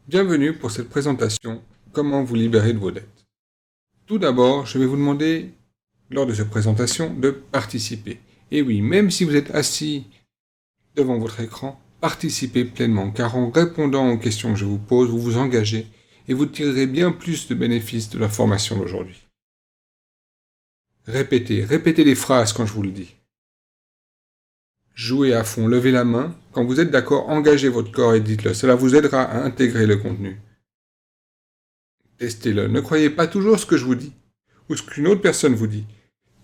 Bienvenue pour cette présentation « Comment vous libérer de vos dettes ». Tout d'abord, je vais vous demander, lors de cette présentation, de participer. Et oui, même si vous êtes assis devant votre écran, participez pleinement, car en répondant aux questions que je vous pose, vous vous engagez et vous tirerez bien plus de bénéfices de la formation d'aujourd'hui. Répétez les phrases quand je vous le dis. Jouez à fond, levez la main. Quand vous êtes d'accord, engagez votre corps et dites-le. Cela vous aidera à intégrer le contenu. Testez-le. Ne croyez pas toujours ce que je vous dis, ou ce qu'une autre personne vous dit,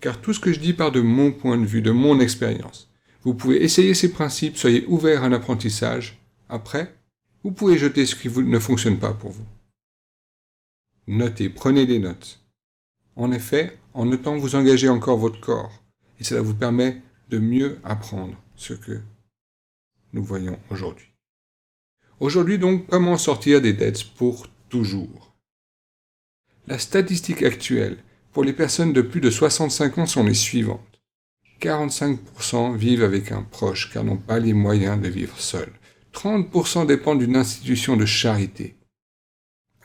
car tout ce que je dis part de mon point de vue, de mon expérience. Vous pouvez essayer ces principes, soyez ouverts à l'apprentissage. Après, vous pouvez jeter ce qui ne fonctionne pas pour vous. Notez, prenez des notes. En effet, en notant, vous engagez encore votre corps, et cela vous permet de mieux apprendre ce que nous voyons aujourd'hui. Aujourd'hui donc, comment sortir des dettes pour toujours ? La statistique actuelle pour les personnes de plus de 65 ans sont les suivantes. 45% vivent avec un proche car n'ont pas les moyens de vivre seuls. 30% dépendent d'une institution de charité.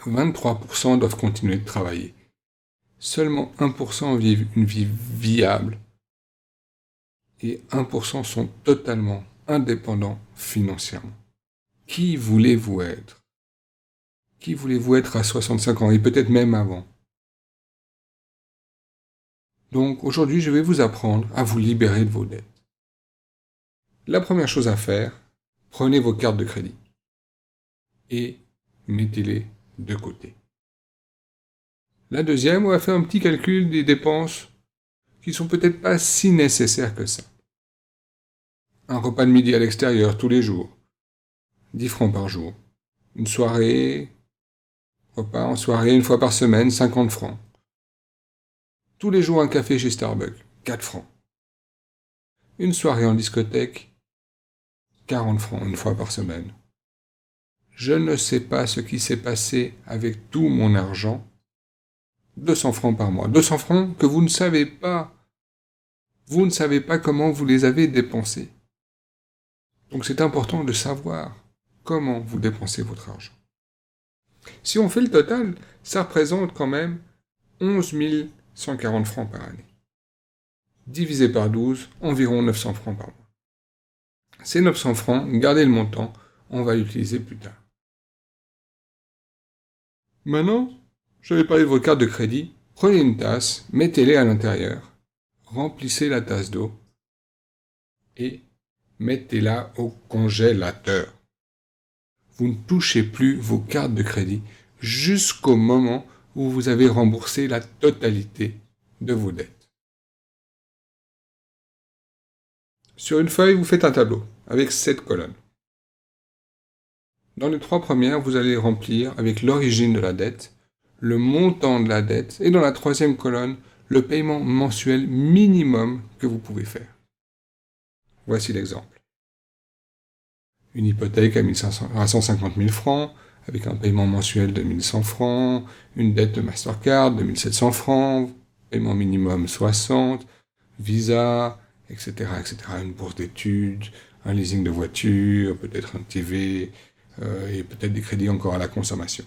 23% doivent continuer de travailler. Seulement 1% vivent une vie viable et 1% sont totalement indépendants financièrement. Qui voulez-vous être ? Qui voulez-vous être à 65 ans et peut-être même avant ? Donc aujourd'hui, je vais vous apprendre à vous libérer de vos dettes. La première chose à faire, prenez vos cartes de crédit et mettez-les de côté. La deuxième, on va faire un petit calcul des dépenses qui sont peut-être pas si nécessaires que ça. Un repas de midi à l'extérieur tous les jours, 10 francs par jour. Une soirée, repas en soirée une fois par semaine, 50 francs. Tous les jours un café chez Starbucks, 4 francs. Une soirée en discothèque, 40 francs une fois par semaine. Je ne sais pas ce qui s'est passé avec tout mon argent. 200 francs par mois. 200 francs que vous ne savez pas. Vous ne savez pas comment vous les avez dépensés. Donc c'est important de savoir comment vous dépensez votre argent. Si on fait le total, ça représente quand même 11 140 francs par année. Divisé par 12, environ 900 francs par mois. Ces 900 francs, gardez le montant, on va l'utiliser plus tard. Maintenant, je vais parler de vos cartes de crédit. Prenez une tasse, mettez-les à l'intérieur, remplissez la tasse d'eau et mettez-la au congélateur. Vous ne touchez plus vos cartes de crédit jusqu'au moment où vous avez remboursé la totalité de vos dettes. Sur une feuille, vous faites un tableau avec 7 colonnes. Dans les 3 premières, vous allez remplir avec l'origine de la dette, le montant de la dette et dans la 3e colonne, le paiement mensuel minimum que vous pouvez faire. Voici l'exemple. Une hypothèque à 150 000 francs, avec un paiement mensuel de 1100 francs, une dette de Mastercard de 1700 francs, paiement minimum 60, Visa, etc., etc., une bourse d'études, un leasing de voiture, peut-être un TV, et peut-être des crédits encore à la consommation.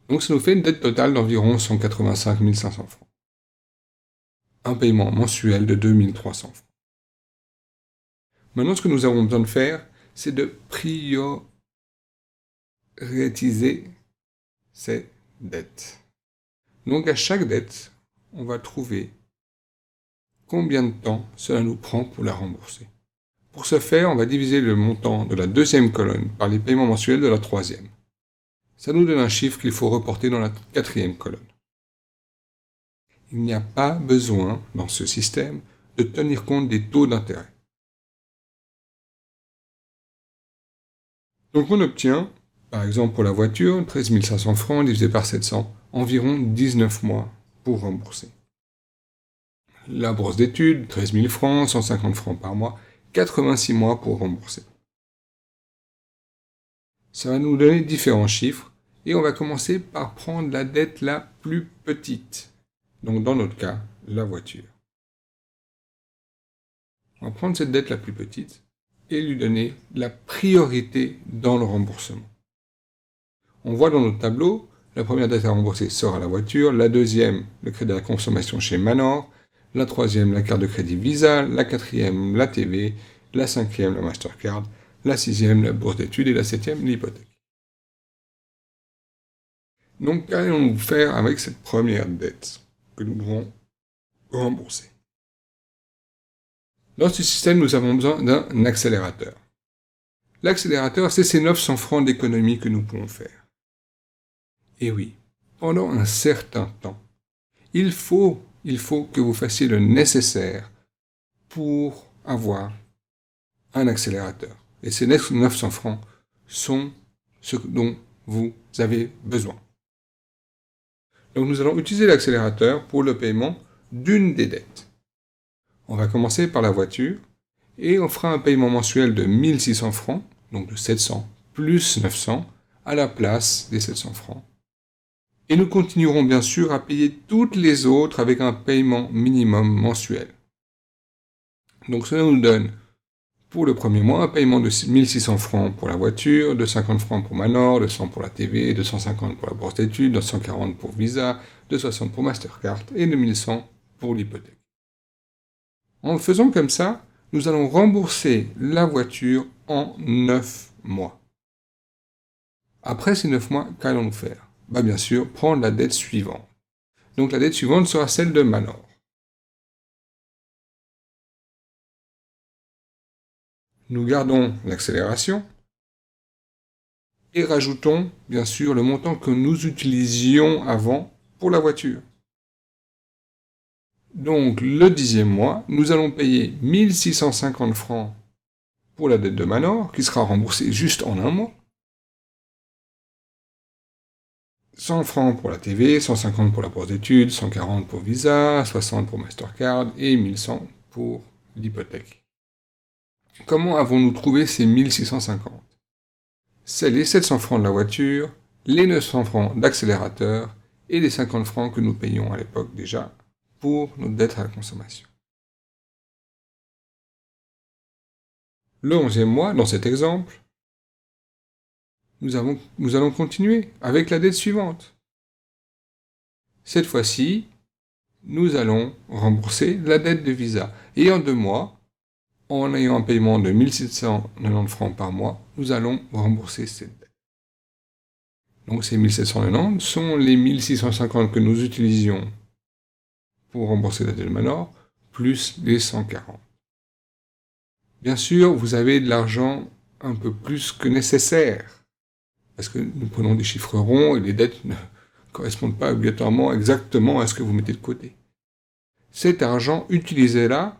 Donc ça nous fait une dette totale d'environ 185 500 francs. Un paiement mensuel de 2300 francs. Maintenant, ce que nous avons besoin de faire, c'est de prioriser ces dettes. Donc à chaque dette, on va trouver combien de temps cela nous prend pour la rembourser. Pour ce faire, on va diviser le montant de la 2e colonne par les paiements mensuels de la 3e. Ça nous donne un chiffre qu'il faut reporter dans la 4e colonne. Il n'y a pas besoin, dans ce système, de tenir compte des taux d'intérêt. Donc on obtient, par exemple pour la voiture, 13 500 francs divisé par 700, environ 19 mois pour rembourser. La bourse d'études, 13 000 francs, 150 francs par mois, 86 mois pour rembourser. Ça va nous donner différents chiffres, et on va commencer par prendre la dette la plus petite. Donc dans notre cas, la voiture. On va prendre cette dette la plus petite, et lui donner la priorité dans le remboursement. On voit dans notre tableau, la première dette à rembourser sera la voiture, la deuxième, le crédit à la consommation chez Manor, la troisième, la carte de crédit Visa, la quatrième, la TV, la cinquième, la Mastercard, la sixième, la bourse d'études et la septième, l'hypothèque. Donc, qu'allons-nous faire avec cette première dette que nous devons rembourser? Dans ce système, nous avons besoin d'un accélérateur. L'accélérateur, c'est ces 900 francs d'économie que nous pouvons faire. Et oui, pendant un certain temps, il faut que vous fassiez le nécessaire pour avoir un accélérateur. Et ces 900 francs sont ce dont vous avez besoin. Donc nous allons utiliser l'accélérateur pour le paiement d'une des dettes. On va commencer par la voiture et on fera un paiement mensuel de 1600 francs, donc de 700 plus 900, à la place des 700 francs. Et nous continuerons bien sûr à payer toutes les autres avec un paiement minimum mensuel. Donc cela nous donne pour le premier mois un paiement de 1600 francs pour la voiture, de 50 francs pour Manor, de 100 pour la TV, de 150 pour la bourse d'études, de 140 pour Visa, de 60 pour Mastercard et de 1100 pour l'hypothèque. En le faisant comme ça, nous allons rembourser la voiture en 9 mois. Après ces 9 mois, qu'allons-nous faire? Bien sûr, prendre la dette suivante. Donc la dette suivante sera celle de Manor. Nous gardons l'accélération et rajoutons bien sûr le montant que nous utilisions avant pour la voiture. Donc le 10e mois, nous allons payer 1650 francs pour la dette de Manor, qui sera remboursée juste en un mois. 100 francs pour la TV, 150 pour la bourse d'études, 140 pour Visa, 60 pour Mastercard et 1100 pour l'hypothèque. Comment avons-nous trouvé ces 1650? C'est les 700 francs de la voiture, les 900 francs d'accélérateur et les 50 francs que nous payions à l'époque déjà pour notre dette à la consommation. Le 11e mois, dans cet exemple, nous allons continuer avec la dette suivante. Cette fois-ci, nous allons rembourser la dette de Visa. Et en 2 mois, en ayant un paiement de 1790 francs par mois, nous allons rembourser cette dette. Donc ces 1790 sont les 1650 que nous utilisions pour rembourser la dette de Manor, plus les 140. Bien sûr, vous avez de l'argent un peu plus que nécessaire, parce que nous prenons des chiffres ronds et les dettes ne correspondent pas obligatoirement exactement à ce que vous mettez de côté. Cet argent, utilisez-la,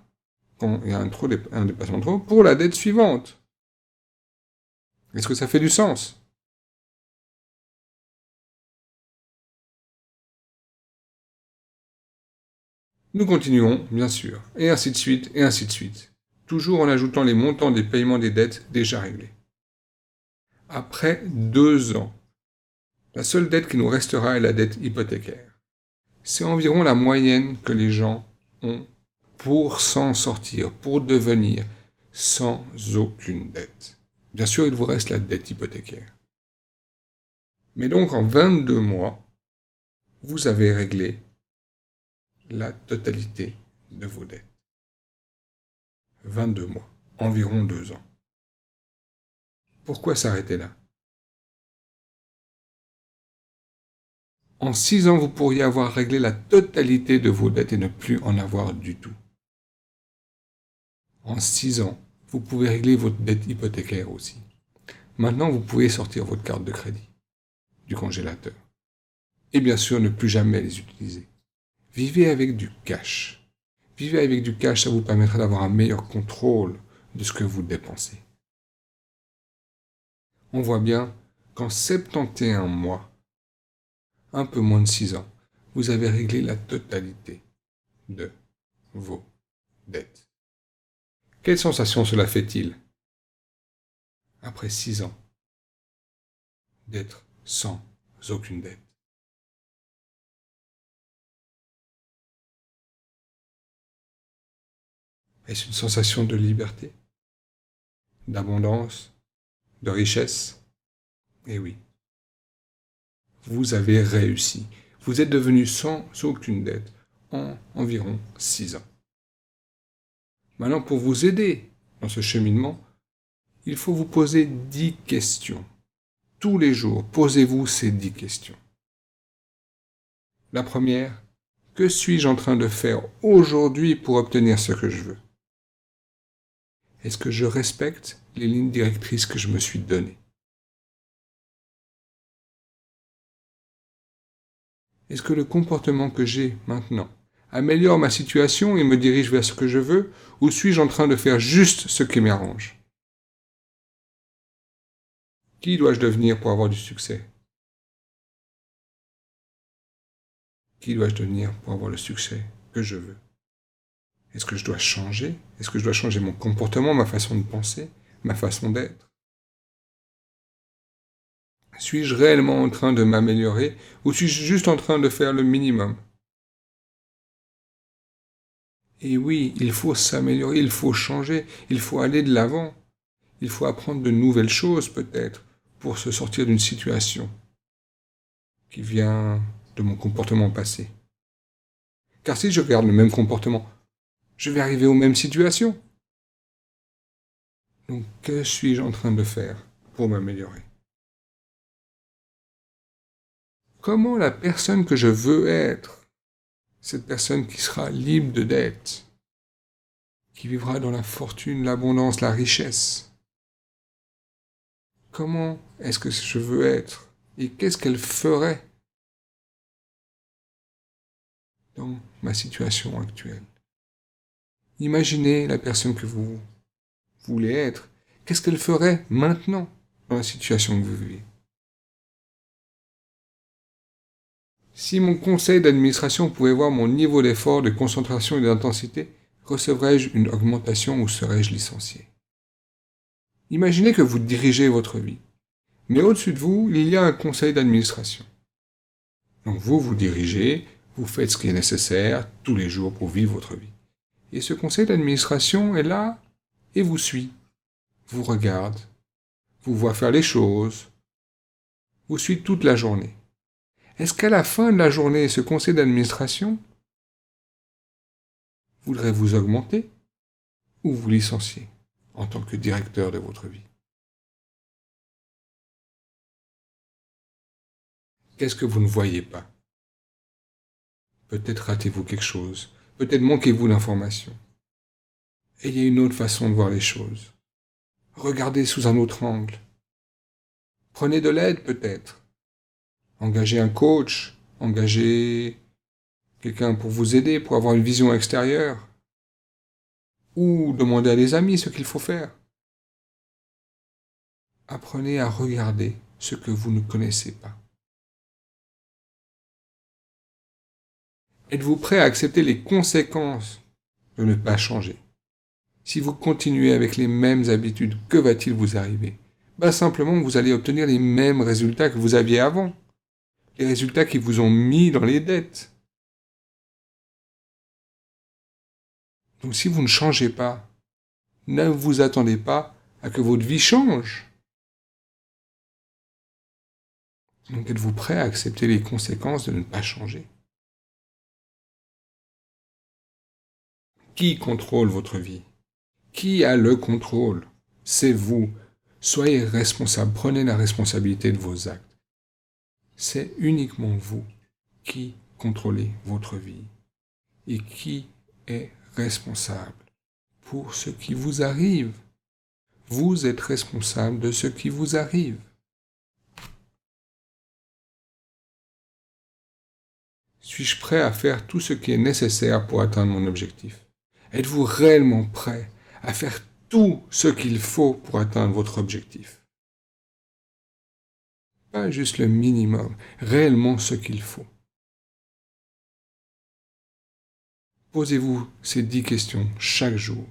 quand il y a un dépassement de trop, pour la dette suivante. Est-ce que ça fait du sens? Nous continuons, bien sûr, et ainsi de suite, et ainsi de suite, toujours en ajoutant les montants des paiements des dettes déjà réglés. Après 2 ans, la seule dette qui nous restera est la dette hypothécaire. C'est environ la moyenne que les gens ont pour s'en sortir, pour devenir sans aucune dette. Bien sûr, il vous reste la dette hypothécaire. Mais donc, en 22 mois, vous avez réglé la totalité de vos dettes. 22 mois, environ 2 ans. Pourquoi s'arrêter là? En 6 ans, vous pourriez avoir réglé la totalité de vos dettes et ne plus en avoir du tout. En 6 ans, vous pouvez régler votre dette hypothécaire aussi. Maintenant, vous pouvez sortir votre carte de crédit du congélateur. Et bien sûr, ne plus jamais les utiliser. Vivez avec du cash. Vivez avec du cash, ça vous permettra d'avoir un meilleur contrôle de ce que vous dépensez. On voit bien qu'en 71 mois, un peu moins de 6 ans, vous avez réglé la totalité de vos dettes. Quelle sensation cela fait-il, après 6 ans, d'être sans aucune dette? Est-ce une sensation de liberté? d'abondance, de richesse. Et oui, vous avez réussi. Vous êtes devenu sans aucune dette en environ 6 ans. Maintenant, pour vous aider dans ce cheminement, il faut vous poser 10 questions. Tous les jours, posez-vous ces 10 questions. La première, que suis-je en train de faire aujourd'hui pour obtenir ce que je veux? Est-ce que je respecte les lignes directrices que je me suis données? Est-ce que le comportement que j'ai maintenant améliore ma situation et me dirige vers ce que je veux, ou suis-je en train de faire juste ce qui m'arrange? Qui dois-je devenir pour avoir du succès? Qui dois-je devenir pour avoir le succès que je veux? Est-ce que je dois changer? Est-ce que je dois changer mon comportement, ma façon de penser, ma façon d'être? Suis-je réellement en train de m'améliorer ou suis-je juste en train de faire le minimum? Et oui, il faut s'améliorer, il faut changer, il faut aller de l'avant. Il faut apprendre de nouvelles choses peut-être pour se sortir d'une situation qui vient de mon comportement passé. Car si je garde le même comportement, je vais arriver aux mêmes situations. Donc que suis-je en train de faire pour m'améliorer? Comment la personne que je veux être, cette personne qui sera libre de dettes, qui vivra dans la fortune, l'abondance, la richesse, comment est-ce que je veux être et qu'est-ce qu'elle ferait dans ma situation actuelle? Imaginez la personne que vous voulez être. Qu'est-ce qu'elle ferait maintenant dans la situation que vous vivez? Si mon conseil d'administration pouvait voir mon niveau d'effort, de concentration et d'intensité, recevrais-je une augmentation ou serais-je licencié? Imaginez que vous dirigez votre vie. Mais au-dessus de vous, il y a un conseil d'administration. Donc vous dirigez, vous faites ce qui est nécessaire tous les jours pour vivre votre vie. Et ce conseil d'administration est là et vous suit, vous regarde, vous voit faire les choses, vous suit toute la journée. Est-ce qu'à la fin de la journée, ce conseil d'administration voudrait vous augmenter ou vous licencier en tant que directeur de votre vie? Qu'est-ce que vous ne voyez pas? Peut-être ratez-vous quelque chose, peut-être manquez-vous d'informations. Ayez une autre façon de voir les choses. Regardez sous un autre angle. Prenez de l'aide peut-être. Engagez un coach, engagez quelqu'un pour vous aider, pour avoir une vision extérieure. Ou demandez à des amis ce qu'il faut faire. Apprenez à regarder ce que vous ne connaissez pas. Êtes-vous prêt à accepter les conséquences de ne pas changer? Si vous continuez avec les mêmes habitudes, que va-t-il vous arriver? Simplement, vous allez obtenir les mêmes résultats que vous aviez avant. Les résultats qui vous ont mis dans les dettes. Donc si vous ne changez pas, ne vous attendez pas à que votre vie change. Donc êtes-vous prêt à accepter les conséquences de ne pas changer? Qui contrôle votre vie? Qui a le contrôle? C'est vous. Soyez responsable, prenez la responsabilité de vos actes. C'est uniquement vous qui contrôlez votre vie et qui est responsable pour ce qui vous arrive. Vous êtes responsable de ce qui vous arrive. Suis-je prêt à faire tout ce qui est nécessaire pour atteindre mon objectif? Êtes-vous réellement prêt à faire tout ce qu'il faut pour atteindre votre objectif? Pas juste le minimum, réellement ce qu'il faut. Posez-vous ces 10 questions chaque jour.